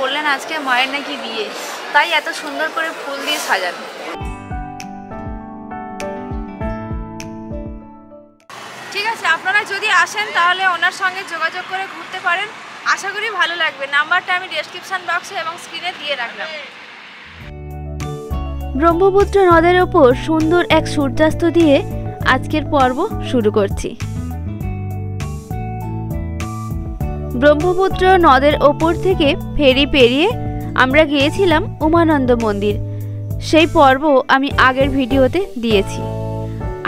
বললেন আজকে মায়ের নাকি বিয়ে, তাই এত সুন্দর করে ফুল দিয়ে সাজানো। ঠিক আছে, আপনারা যদি আসেন তাহলে ওনার সঙ্গে যোগাযোগ করে ঘুরতে পারেন, আশা করি ভালো লাগবে। নাম্বারটা আমি ডেসক্রিপশন বক্সে এবং স্ক্রিনে দিয়ে রাখলাম। ব্রহ্মপুত্র নদের ওপর সুন্দর এক সূর্যাস্ত দিয়ে আজকের পর্ব শুরু করছি। ব্রহ্মপুত্র নদের ওপর থেকে ফেরি পেরিয়ে আমরা গিয়েছিলাম উমানন্দ মন্দির। সেই পর্ব আমি আগের ভিডিওতে দিয়েছি।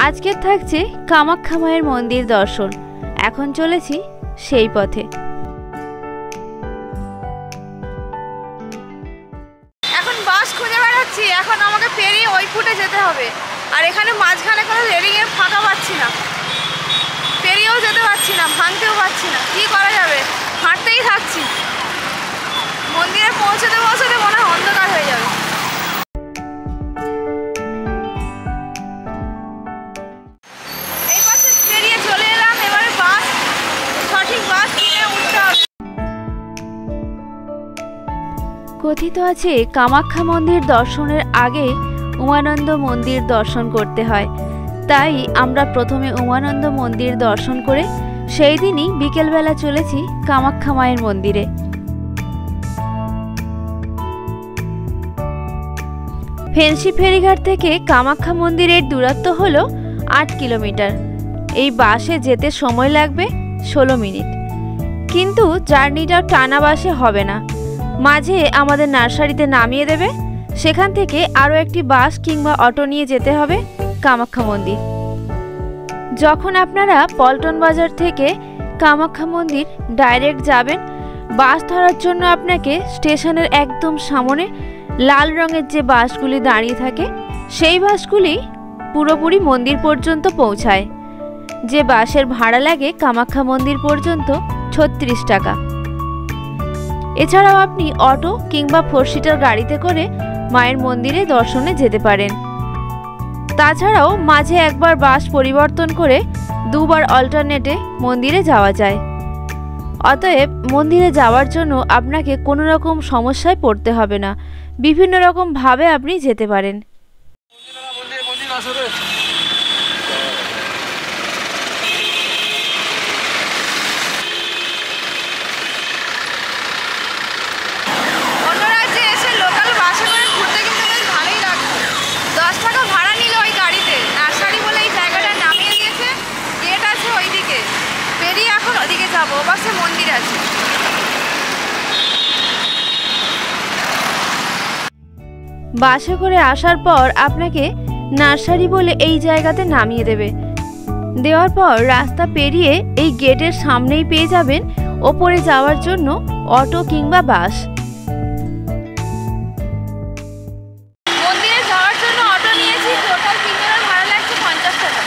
আজকের থাকছে কামাখ্যা মায়ের মন্দির দর্শন। এখন চলেছি সেই পথে। এখন বাস খুঁজে বেড়াচ্ছি, এখন আমাকে পেরিয়ে ওই ফুটে যেতে হবে। আর এখানে মাঝখানে কোনো রেলিংয়ের ফাঁকা পাচ্ছি না, পেরিয়েও যেতে পারছি না, ভাঙতেও পারছি না। কি করা যাবে, হাঁটতেই থাকছি। মন্দিরে পৌঁছতে পৌঁছতে মনে হয় অন্ধকার হয়ে যাবে। এই পাশে পেরিয়ে চলে এলাম, এবারে বাস, সঠিক বাস কিনে উঠতে হবে। কথিত আছে কামাখ্যা মন্দির দর্শনের আগে উমানন্দ মন্দির দর্শন করতে হয়। তাই আমরা প্রথমে উমানন্দ মন্দির দর্শন করে সেই দিনই বিকেলবেলা চলেছি কামাখ্যা মায়ের মন্দিরে। ফেন্সি ফেরিঘাট থেকে কামাখ্যা মন্দিরের দূরত্ব হলো 8 কিলোমিটার। এই বাসে যেতে সময় লাগবে 16 মিনিট, কিন্তু জার্নিটা টানা বাসে হবে না। মাঝে আমাদের নার্সারিতে নামিয়ে দেবে, সেখান থেকে আরও একটি বাস কিংবা অটো নিয়ে যেতে হবে কামাখ্যা মন্দির। যখন আপনারা পল্টন বাজার থেকে কামাখ্যা মন্দির ডাইরেক্ট যাবেন, বাস ধরার জন্য আপনাকে স্টেশনের একদম সামনে লাল রঙের যে বাসগুলি দাঁড়িয়ে থাকে, সেই বাসগুলি পুরোপুরি মন্দির পর্যন্ত পৌঁছায়। যে বাসের ভাড়া লাগে কামাখ্যা মন্দির পর্যন্ত 36 টাকা। এছাড়াও আপনি অটো কিংবা 4 সিটার গাড়িতে করে মায়ের মন্দিরে দর্শনে যেতে পারেন। তাছাড়াও মাঝে একবার বাস পরিবর্তন করে দুবার অল্টারনেটে মন্দিরে যাওয়া যায়। অতএব মন্দিরে যাওয়ার জন্য আপনাকে কোনো রকম সমস্যায় পড়তে হবে না, বিভিন্ন রকম ভাবে আপনি যেতে পারেন। মন্দির আছে। বাসে করে আসার পর আপনাকে নার্সারি বলে এই জায়গাতে নামিয়ে দেবে। দেওয়ার পর রাস্তা পেরিয়ে এই গেটের সামনেই পেয়ে যাবেন ওপরে যাওয়ার জন্য অটো কিংবা বাস। মন্দিরে যাওয়ার জন্য অটো নিয়েছি, টোটাল 3 জনের ভাড়া লাগছে 50 টাকা।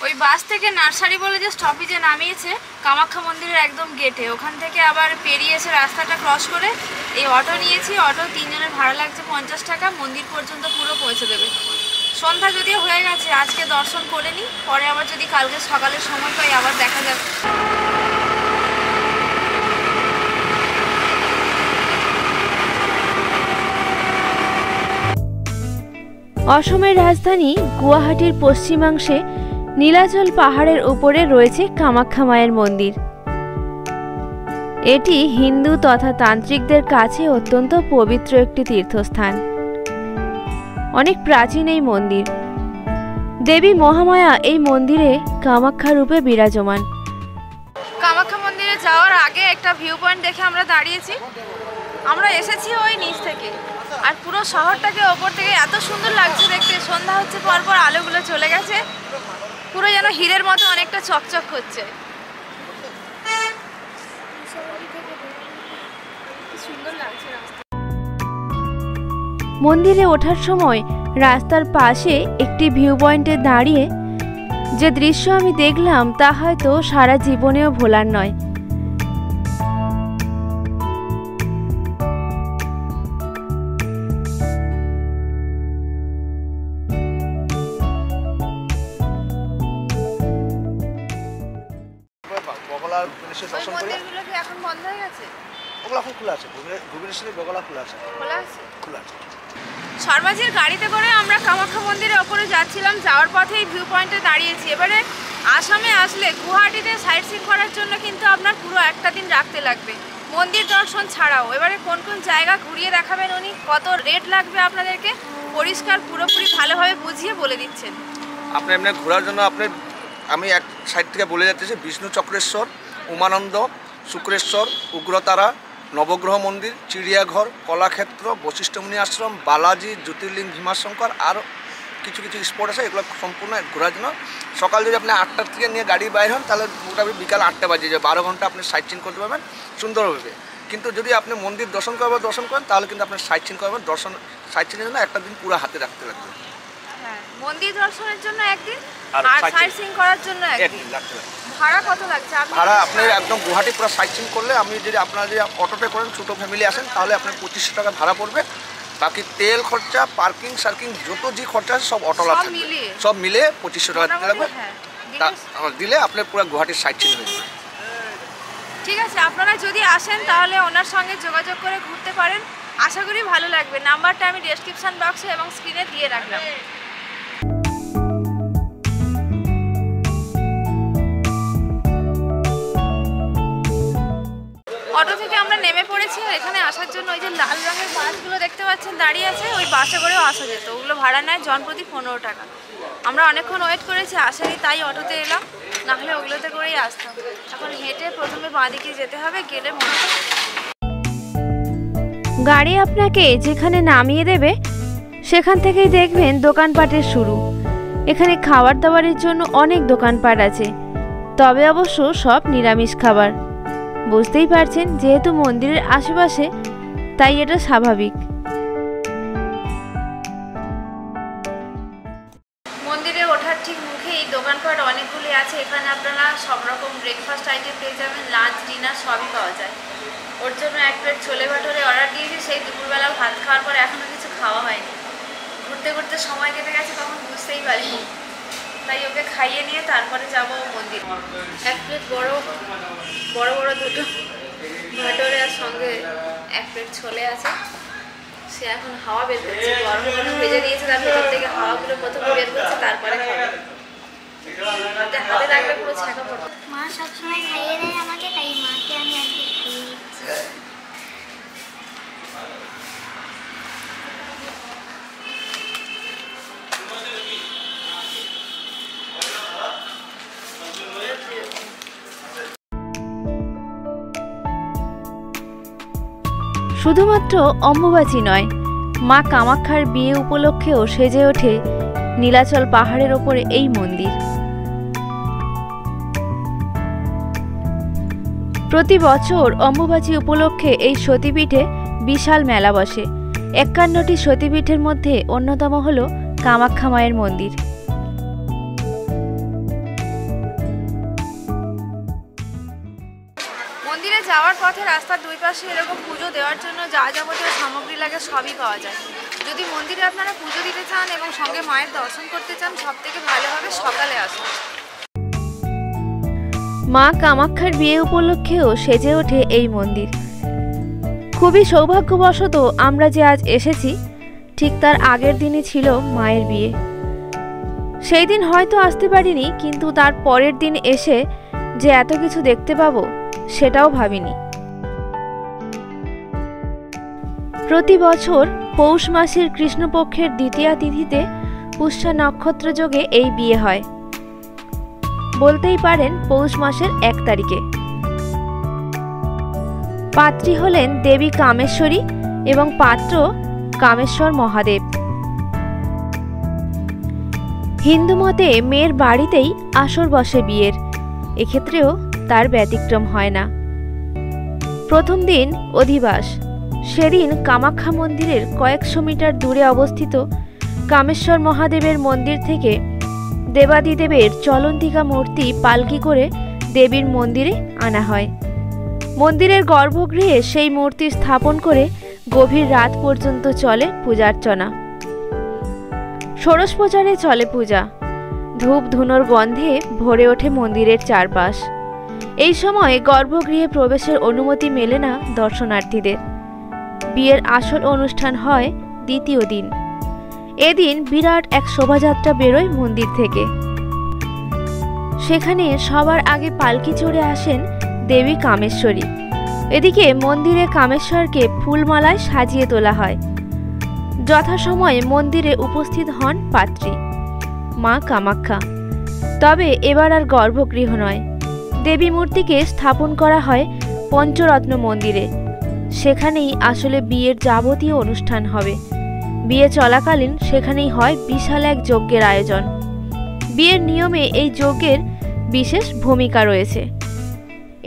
ওই বাস থেকে নার্সারি বলে যে স্টপেজে নামিয়েছে কামাখ্যা মন্দিরের একদম গেটে, ওখান থেকে আবার পেরিয়ে এসে রাস্তাটা ক্রস করে এই অটো নিয়েছি। অটো 3 জনের ভাড়া লাগছে 50 টাকা, মন্দির পর্যন্ত পুরো পৌঁছে দেবে। সন্ধ্যা যদিও হয়ে গেছে, আজকে দর্শন করে নিই, পরে আবার যদি কালকে সকালের সময় পাই আবার দেখা যাবে। অসমের রাজধানী গুয়াহাটির পশ্চিমাংশে নীলাচল পাহাড়ের উপরে রয়েছে কামাখ্যা মায়ের মন্দির। এটি হিন্দু তথা তান্ত্রিকদের কাছে অত্যন্ত পবিত্র একটি তীর্থস্থান। অনেক প্রাচীন এই মন্দির। দেবী মহামায়া এই মন্দিরে কামাখ্যা রূপে বিরাজমান। কামাখ্যা মন্দিরে যাওয়ার আগে একটা ভিউ পয়েন্ট দেখে আমরা দাঁড়িয়েছি। আমরা এসেছি ওই নিচ থেকে, আর পুরো শহরটাকে ওপর থেকে এত সুন্দর লাগছে দেখতে। সন্ধ্যা হচ্ছে পরপর আলোগুলো চলে গেছে, পুরো যেন হীরের মতো অনেকটা চকচক করছে। সুন্দর লাগছে রাস্তা। মন্দিরে ওঠার সময় রাস্তার পাশে একটি ভিউ পয়েন্টে দাঁড়িয়ে যে দৃশ্য আমি দেখলাম তা হয়তো সারা জীবনেও ভোলার নয়। এখন বন্ধ হয়ে গেছে? ওগুলো এখন খোলা আছে, ভুবনেশ্বরের বগলা খোলা আছে। শর্মাজির গাড়িতে করে আমরা কামাখ্যা মন্দিরের ওপরে যাচ্ছিলাম। যাওয়ার পথে এই ভিউ পয়েন্টে দাঁড়িয়েছি। এবারে আসামে আসলে গুয়াহাটিতে সাইট সিন করার জন্য কিন্তু আপনার পুরো একটা দিন রাখতে লাগবে, মন্দির দর্শন ছাড়াও। এবারে কোন কোন জায়গা ঘুরিয়ে দেখাবেন উনি, কত রেট লাগবে আপনাদেরকে পরিষ্কার পুরোপুরি ভালোভাবে বুঝিয়ে বলে দিচ্ছেন। আপনি এমনি ঘোরার জন্য আমি এক সাইড থেকে বলে যাচ্ছি, বিষ্ণু চক্রেশ্বর, উমানন্দ, শুক্রেশ্বর, উগ্রতারা, নবগ্রহ মন্দির, চিড়িয়াঘর, কলাক্ষেত্র, বশিষ্ঠমুনি আশ্রম, বালাজি, জ্যোতির্লিঙ্গ, ভীমাশঙ্কর, আর কিছু কিছু স্পট আছে। এগুলো সম্পূর্ণ ঘোরার জন্য সকাল যদি আপনি 8টার থেকে নিয়ে গাড়ি বাইর হন তাহলে মোটামুটি বিকাল 8টা বাজে যাবে। 12 ঘন্টা আপনি সাইট সিন করতে পারবেন সুন্দরভাবে। কিন্তু যদি আপনি মন্দির দর্শন করেন তাহলে কিন্তু আপনার সাইট সিন করবেন, সাইট সিনের জন্য একটা দিন পুরো হাতে রাখতে লাগবে। হ্যাঁ, মন্দির দর্শনের জন্য একদিন আর সাইট সিন করার জন্য একদিন রাখতে লাগবে। ভাড়া কত লাগছে? ভাড়া আপনি একদম গুয়াহাটি পুরো সাইট সিন করলে, আপনারা যদি অটোতে করেন, ছোটো ফ্যামিলি আসেন, তাহলে আপনার 2500 টাকা ভাড়া পড়বে। বাকি তেল খরচা, পার্কিং সার্কিং যত যে খরচা আছে সব অটোলা থাকবে, সব মিলে 2500 টাকা দিতে লাগবে। দিলে আপনার পুরো গুয়াহাটির সাইট সিন হয়ে যাবে। ঠিক আছে, আপনারা যদি আসেন তাহলে ওনার সঙ্গে যোগাযোগ করে ঘুরতে পারেন। আশা করি ভালো লাগবে। নাম্বারটা আমি ডেসক্রিপশন বক্সে এবং স্ক্রিনে দিয়ে রাখলাম। অটো থেকে আমরা নেমে পড়েছি। এখানে আসার জন্য ওই যে লাল রঙের বাসগুলো দেখতে পাচ্ছেন দাঁড়িয়ে আছে, ওই বাসে করেও আসা যেত। ওগুলো ভাড়া নেয় জনপ্রতি 15 টাকা। আমরা অনেকক্ষণ ওয়েট করেছি, আসেনি, তাই অটোতে এলাম, নাহলে ওগুলোতে করেই আসতাম। এখন হেঁটে প্রথমে বাঁদিকে যেতে হবে, গেলে মনে হয় গাড়ি আপনাকে যেখানে নামিয়ে দেবে সেখান থেকেই দেখবেন দোকানপাটের শুরু। এখানে খাবার দাবারের জন্য অনেক দোকানপাট আছে, তবে অবশ্য সব নিরামিষ খাবার। বুঝতেই পারছেন যেহেতু মন্দিরের আশেপাশে, তাই এটা স্বাভাবিক। মন্দিরে ওঠার ঠিক মুখেই দোকানপাট অনেকগুলি আছে। এখানে আপনারা সব রকম ব্রেকফাস্ট আইটেম পেয়ে যাবেন, লাঞ্চ ডিনার সবই পাওয়া যায়। ওর জন্য এক প্লেট ছোলে ভাটোরে অর্ডার দিয়েছি। সেই দুপুরবেলা ভাত খাওয়ার পরে এখনও কিছু খাওয়া হয়নি। ঘুরতে ঘুরতে সময় কেটে গেছে, তখন বুঝতেই পারিনি। তাই ওকে খাইয়ে নিয়ে তারপরে যাব মন্দির। এক প্লেট বড় বড় দুটো ভাটোরে আর সঙ্গে এক প্লেট ছোলে আছে। সে এখন হাওয়া বের করছে, গরম গরম ভেজে দিয়েছে, তার ভেতর থেকে হাওয়াগুলো প্রথমে বের করছে, তারপরে খাবে। হাতে লাগবে পুরো ছাঁকা পড়বে। মা সবসময় খাইয়ে দেয় আমাকে, তাই মাকে আমি আজকে খাইয়ে দিচ্ছি। শুধুমাত্র অম্বুবাচী নয়, মা কামাখ্যার বিয়ে উপলক্ষেও সেজে ওঠে নীলাচল পাহাড়ের ওপরে এই মন্দির। প্রতি বছর অম্বুবাচী উপলক্ষে এই সতীপীঠে বিশাল মেলা বসে। 51টি সতীপীঠের মধ্যে অন্যতম হল কামাখ্যা মায়ের মন্দির। মন্দিরে যাওয়ার পথে রাস্তার দুই পাশে এরকম পুজো দেওয়ার জন্য যা যাবতীয় সামগ্রী লাগে সবই পাওয়া যায়। যদি মন্দিরে আপনারা পুজো দিতে চান এবং সঙ্গে মায়ের দর্শন করতে চান, সব থেকে ভালো হবে সকালে আসুন। মা কামাখ্যার বিয়ে উপলক্ষেও সেজে ওঠে এই মন্দির। খুবই সৌভাগ্যবশত আমরা যে আজ এসেছি, ঠিক তার আগের দিনই ছিল মায়ের বিয়ে। সেই দিন হয়তো আসতে পারিনি, কিন্তু তার পরের দিন এসে যে এত কিছু দেখতে পাবো সেটাও ভাবিনি। প্রতি বছর পৌষ মাসের কৃষ্ণপক্ষের দ্বিতীয়া তিথিতে পুষ্যা নক্ষত্র যোগে এই বিয়ে হয়। বলতেই পারেন পৌষ মাসের 1 তারিখে। পাত্রী হলেন দেবী কামেশ্বরী এবং পাত্র কামেশ্বর মহাদেব। হিন্দু মতে মেয়ের বাড়িতেই আসর বসে বিয়ের, এক্ষেত্রেও তার ব্যতিক্রম হয় না। প্রথম দিন অধিবাস। সেদিন কামাখ্যা মন্দিরের কয়েকশো মিটার দূরে অবস্থিত কামেশ্বর মহাদেবের মন্দির থেকে দেবাদিদেবের চলন্তিকা মূর্তি পালকি করে দেবীর মন্দিরে আনা হয়। মন্দিরের গর্ভগৃহে সেই মূর্তি স্থাপন করে গভীর রাত পর্যন্ত চলে পূজার্চনা। ষোড়শ প্রচারে চলে পূজা। ধূপ ধুনোর গন্ধে ভরে ওঠে মন্দিরের চারপাশ। এই সময় গর্ভগৃহে প্রবেশের অনুমতি মেলে না দর্শনার্থীদের। বিয়ের আসল অনুষ্ঠান হয় দ্বিতীয় দিন। এদিন বিরাট এক শোভাযাত্রা বেরোয় মন্দির থেকে। সেখানে সবার আগে পালকি চড়ে আসেন দেবী কামেশ্বরী। এদিকে মন্দিরে কামেশ্বরকে ফুলমালায় সাজিয়ে তোলা হয়। যথাসময়ে মন্দিরে উপস্থিত হন পাত্রী মা কামাখ্যা। তবে এবার আর গর্ভগৃহ নয়, দেবী মূর্তিকে স্থাপন করা হয় পঞ্চরত্ন মন্দিরে। সেখানেই আসলে বিয়ের যাবতীয় অনুষ্ঠান হবে। বিয়ে চলাকালীন সেখানেই হয় বিশাল এক যজ্ঞের আয়োজন। বিয়ের নিয়মে এই যজ্ঞের বিশেষ ভূমিকা রয়েছে।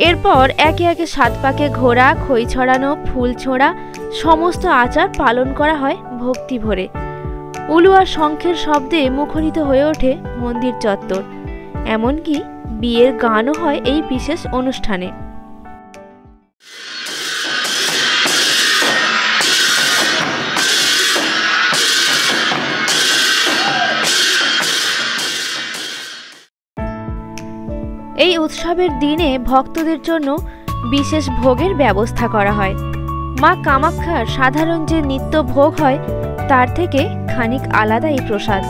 এরপর একে একে 7 পাকে ঘোড়া, খই ছড়ানো, ফুল ছোঁড়া সমস্ত আচার পালন করা হয় ভক্তি ভরে। উলু আর শঙ্খের শব্দে মুখরিত হয়ে ওঠে মন্দির চত্বর। এমনকি বিয়ের গানও হয় এই বিশেষ অনুষ্ঠানে। এই উৎসবের দিনে ভক্তদের জন্য বিশেষ ভোগের ব্যবস্থা করা হয়। মা কামাখ্যার সাধারণ যে নিত্য ভোগ হয় তার থেকে খানিক আলাদা এই প্রসাদ।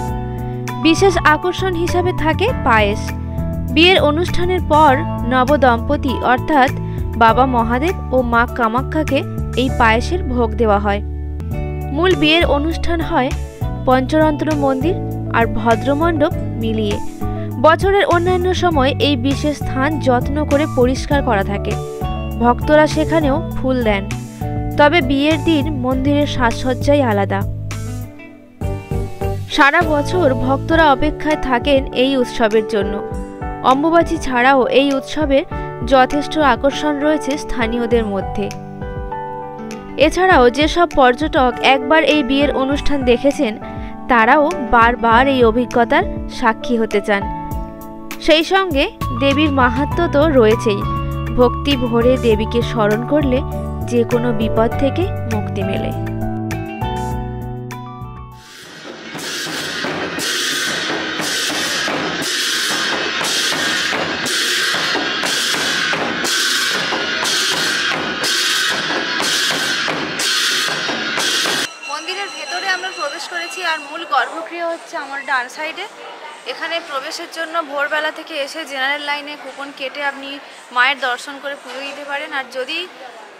বিশেষ আকর্ষণ হিসাবে থাকে পায়েস। বিয়ের অনুষ্ঠানের পর নবদম্পতি অর্থাৎ বাবা মহাদেব ও মা কামাখ্যাকে এই পায়েসের ভোগ দেওয়া হয়। মূল বিয়ের অনুষ্ঠান হয় পঞ্চরত্ন মন্দির আর ভদ্রমণ্ডপ মিলিয়ে। বছরের অন্যান্য সময় এই বিশেষ স্থান যত্ন করে পরিষ্কার করা থাকে। ভক্তরা সেখানেও ফুল দেন। তবে বিয়ের দিন মন্দিরের সাজসজ্জাই আলাদা। সারা বছর ভক্তরা অপেক্ষায় থাকেন এই উৎসবের জন্য। অম্বুবাচী ছাড়াও এই উৎসবের যথেষ্ট আকর্ষণ রয়েছে স্থানীয়দের মধ্যে। এছাড়াও যেসব পর্যটক একবার এই বিয়ের অনুষ্ঠান দেখেছেন তারাও বারবার এই অভিজ্ঞতার সাক্ষী হতে চান। সেই সঙ্গে দেবীর মাহাত্ম্য তো রয়েছেই। ভক্তি ভরে দেবীকে স্মরণ করলে যে কোনো বিপদ থেকে মুক্তি মেলে। মন্দিরের ভেতরে আমরা প্রবেশ করেছি আর মূল গর্ভগৃহ হচ্ছে আমার ডান সাইডে। এখানে প্রবেশের জন্য ভোরবেলা থেকে এসে জেনারেল লাইনে কুপন কেটে আপনি মায়ের দর্শন করে পুজো দিতে পারেন। আর যদি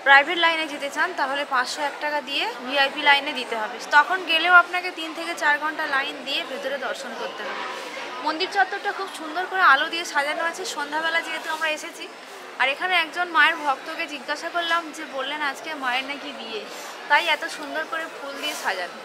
প্রাইভেট লাইনে যেতে চান তাহলে 501 টাকা দিয়ে ভিআইপি লাইনে দিতে হবে। তখন গেলেও আপনাকে 3 থেকে 4 ঘন্টা লাইন দিয়ে ভেতরে দর্শন করতে হবে। মন্দির চত্বরটা খুব সুন্দর করে আলো দিয়ে সাজানো আছে। সন্ধ্যাবেলা যেহেতু আমরা এসেছি, আর এখানে একজন মায়ের ভক্তকে জিজ্ঞাসা করলাম যে বললেন আজকে মায়ের নাকি বিয়ে, তাই এত সুন্দর করে ফুল দিয়ে সাজানো।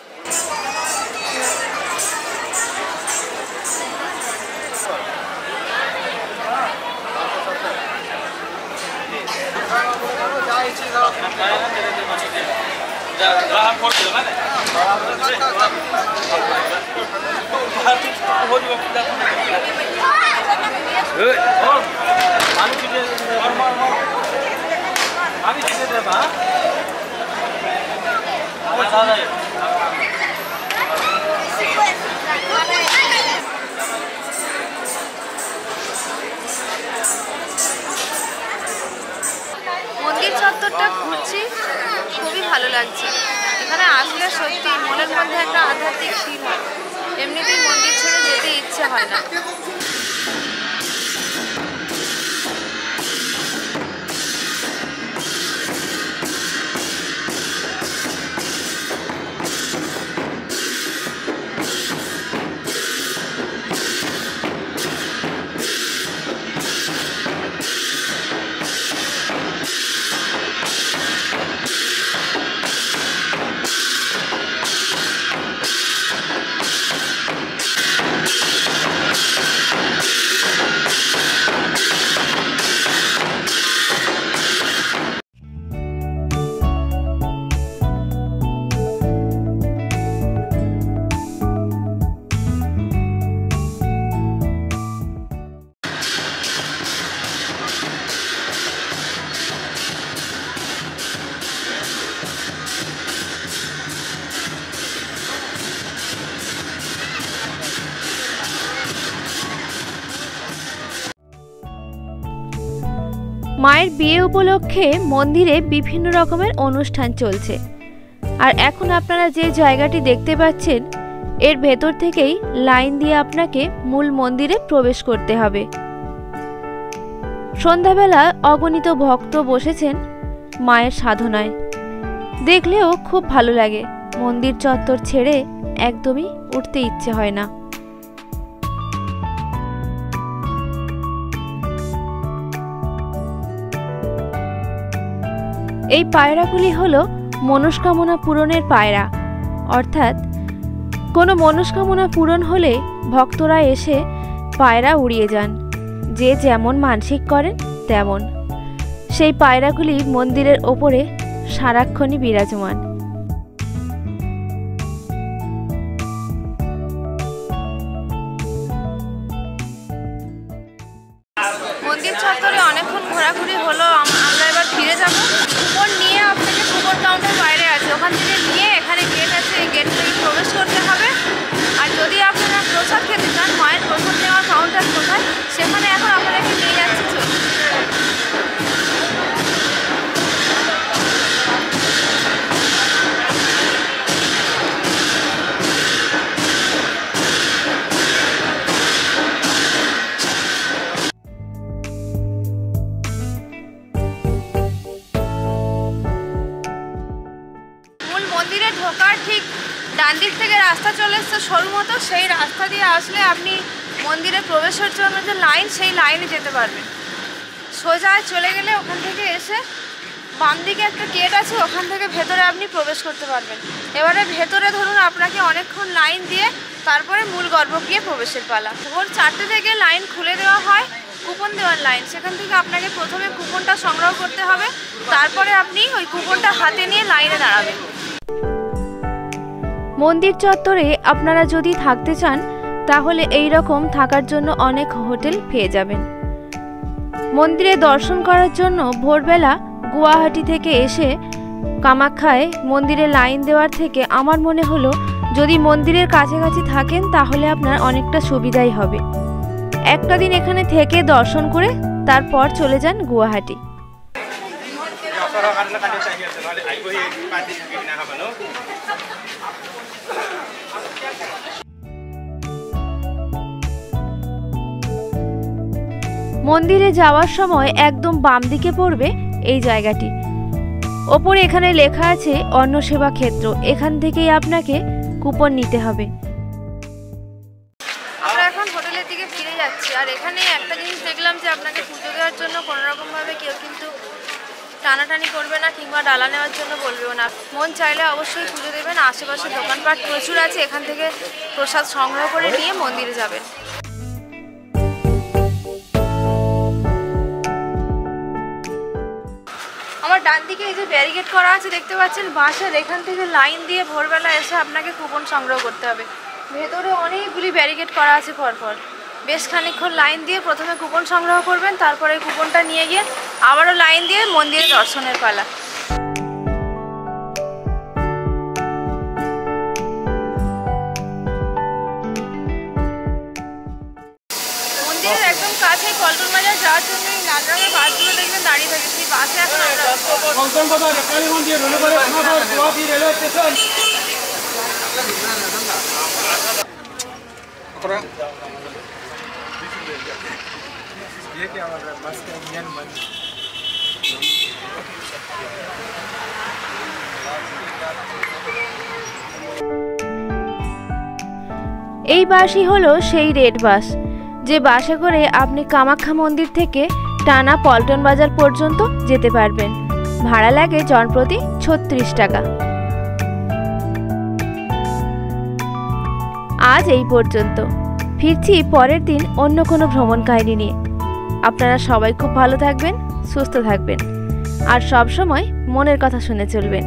মন্দির চত্বরটা ঘুরছি, খুবই ভালো লাগছে। এখানে আসলে সত্যি মনের মধ্যে একটা আধ্যাত্মিক ফিল হয়। এমনিতেই মন্দির ছেড়ে যেতে ইচ্ছে হয় না। মায়ের বিয়ে উপলক্ষে মন্দিরে বিভিন্ন রকমের অনুষ্ঠান চলছে। আর এখন আপনারা যে জায়গাটি দেখতে পাচ্ছেন এর ভেতর থেকেই লাইন দিয়ে আপনাকে মূল মন্দিরে প্রবেশ করতে হবে। সন্ধ্যাবেলা অগণিত ভক্ত বসেছেন মায়ের সাধনায়। দেখলেও খুব ভালো লাগে, মন্দির চত্বর ছেড়ে একদমই উঠতে ইচ্ছে হয় না। এই পায়রাগুলি হলো মনস্কামনা পূরণের পায়রা, অর্থাৎ কোনো মনস্কামনা পূরণ হলে ভক্তরা এসে পায়রা উড়িয়ে যান, যে যেমন মানসিক করেন তেমন। সেই পায়রাগুলি মন্দিরের ওপরে সারাক্ষণই বিরাজমান। মন্দির চত্বরে অনেকক্ষণ ঘোরাঘুরি হলো, আমরা এবার ফিরে যাব। কুপন নিয়ে আপনাকে কুপন কাউন্টার বাইরে আছে, ওখান থেকে নিয়ে এখানে গেট আছে, এই গেট থেকে প্রবেশ করতে হবে। আর যদি আপনারা প্রসাদ খেতে চান, মায়ের প্রসাদ নেওয়ার কাউন্টার কোথায় সেখানে এখন আপনাদেরকে নিয়ে যাচ্ছে। চলুন। মন্দিরে ঢোকার ঠিক ডান দিক থেকে রাস্তা চলে এসছে সরু মতো, সেই রাস্তা দিয়ে আসলে আপনি মন্দিরে প্রবেশের জন্য যে লাইন, সেই লাইনে যেতে পারবেন। সোজা চলে গেলে ওখান থেকে এসে বাম দিকে একটা গেট আছে, ওখান থেকে ভেতরে আপনি প্রবেশ করতে পারবেন। এবারে ভেতরে ধরুন আপনাকে অনেকক্ষণ লাইন দিয়ে তারপরে মূল গর্ভগৃহে প্রবেশের পালা। ভোর 4টে থেকে লাইন খুলে দেওয়া হয়, কুপন দেওয়ার লাইন। সেখান থেকে আপনাকে প্রথমে কুপনটা সংগ্রহ করতে হবে, তারপরে আপনি ওই কুপনটা হাতে নিয়ে লাইনে দাঁড়াবেন। মন্দির চত্বরে আপনারা যদি থাকতে চান তাহলে এই রকম থাকার জন্য অনেক হোটেল পেয়ে যাবেন। মন্দিরে দর্শন করার জন্য ভোরবেলা গুয়াহাটি থেকে এসে কামাখ্যায় মন্দিরে লাইন দেওয়ার থেকে আমার মনে হলো যদি মন্দিরের কাছাকাছি থাকেন তাহলে আপনার অনেকটা সুবিধাই হবে। একটা দিন এখানে থেকে দর্শন করে তারপর চলে যান গুয়াহাটি। মন্দিরে যাওয়ার সময় একদম বাম দিকে পড়বে এই জায়গাটি। ওপরে এখানে লেখা আছে অন্ন সেবা ক্ষেত্র, এখান থেকেই আপনাকে কুপন নিতে হবে। আমরা এখন হোটেলের দিকে ফিরে যাচ্ছি। আর এখানে একটা জিনিস দেখলাম যে আপনাকে পুজো দেওয়ার জন্য কোনোরকমভাবে কেউ কিন্তু টানাটানি করবে না কিংবা ডালা নেওয়ার জন্য বলবেও না। মন চাইলে অবশ্যই পুজো দেবেন। আশেপাশে দোকানপাট প্রচুর আছে, এখান থেকে প্রসাদ সংগ্রহ করে নিয়ে মন্দিরে যাবেন। আমার ডান দিকে এই যে ব্যারিকেড করা আছে দেখতে পাচ্ছেন বাঁশের, এখান থেকে লাইন দিয়ে ভোরবেলা এসে আপনাকে কুপন সংগ্রহ করতে হবে। ভেতরে অনেকগুলি ব্যারিকেড করা আছে পরপর, বেশ খানিকক্ষণ লাইন দিয়ে প্রথমে কুপন সংগ্রহ করবেন, তারপরে কুপনটা নিয়ে গিয়ে আবারও লাইন দিয়ে মন্দিরে দর্শনের পালা। মন্দিরের একদম কাছে পল্টন বাজার যাওয়ার জন্য এই লাল রঙের বাসগুলো দেখবেন দাঁড়িয়ে থাকে, সেই বাসে এখন এই বাসই হলো সেই রেড বাস, যে বাসে করে আপনি কামাখ্যা মন্দির থেকে টানা পল্টন বাজার পর্যন্ত যেতে পারবেন। ভাড়া লাগে জনপ্রতি 36 টাকা। আজ এই পর্যন্ত, ফিরছি পরের দিন অন্য কোনো ভ্রমণ কাহিনী নিয়ে। আপনারা সবাই খুব ভালো থাকবেন, সুস্থ থাকবেন আর সব সময় মনের কথা শুনে চলবেন।